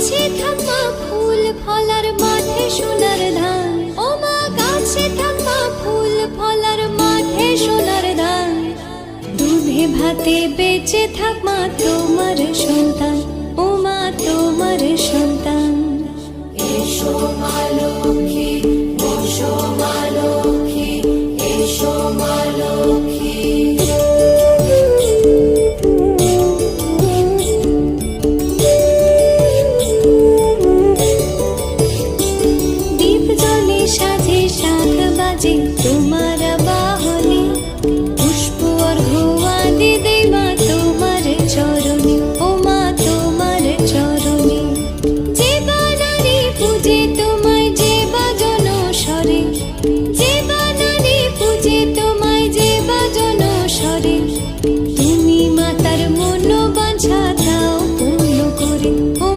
গাছে থাকমা ফুল ফলার মাঠে সোনার ধান, ও মা গাছে থাকমা ফুল ফলার মাঠে সোনার ধান। দুধে ভাতে বেঁচে থাকমা তোমার সন্তান, ও মা তোমার